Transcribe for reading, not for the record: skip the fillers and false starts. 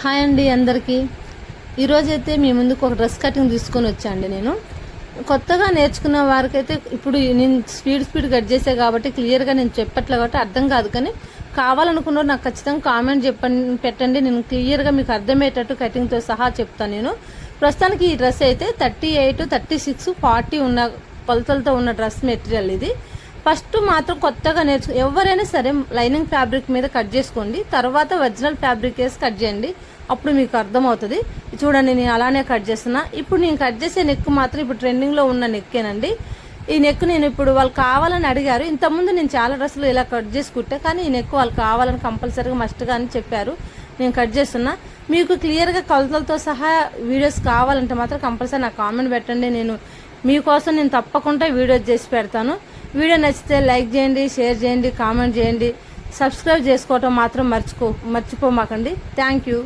Hi అండి అందరికీ. ఈరోజైతే మీ ముందుకు ఒక డ్రెస్ కటింగ్ తీసుకొని వచ్చాండి. నేను కొత్తగా నేర్చుకున్న వారికైతే ఇప్పుడు నేను స్పీడ్ కట్ చేసే కాబట్టి క్లియర్గా నేను చెప్పట్లే కాబట్టి అర్థం కాదు. కానీ కావాలనుకున్నారు నాకు ఖచ్చితంగా కామెంట్ పెట్టండి. నేను క్లియర్గా మీకు అర్థమయ్యేటట్టు కటింగ్తో సహా చెప్తాను. నేను ప్రస్తుతానికి ఈ డ్రెస్ అయితే 38, 36, 40 ఉన్న కొలతలతో ఉన్న డ్రెస్ మెటీరియల్ ఇది. ఫస్ట్ మాత్రం కొత్తగా ఎవరైనా సరే లైనింగ్ ఫ్యాబ్రిక్ మీద కట్ చేసుకోండి, తర్వాత ఒరిజినల్ ఫ్యాబ్రిక్ వేసి కట్ చేయండి. అప్పుడు మీకు అర్థమవుతుంది. చూడండి, నేను అలానే కట్ చేస్తున్నా. ఇప్పుడు నేను కట్ చేసే నెక్ మాత్రం ఇప్పుడు ట్రెండింగ్లో ఉన్న నెక్కేనండి. ఈ నెక్ నేను ఇప్పుడు వాళ్ళు కావాలని అడిగారు. ఇంతకుముందు నేను చాలా డ్రెస్సులు ఇలా కట్ చేసి కుట్టా, కానీ ఈ నెక్ వాళ్ళు కావాలని కంపల్సరీగా మస్ట్గా అని చెప్పారు. నేను కట్ చేస్తున్నా. మీకు క్లియర్గా కొలతలతో సహా వీడియోస్ కావాలంటే మాత్రం కంపల్సరీ నాకు కామెంట్ పెట్టండి. నేను మీకోసం నేను తప్పకుండా వీడియోస్ చేసి పెడతాను. వీడియో నచ్చితే లైక్ చేయండి, షేర్ చేయండి, కామెంట్ చేయండి. సబ్స్క్రైబ్ చేసుకోవటం మాత్రం మర్చిపోమాకండి. Thank you.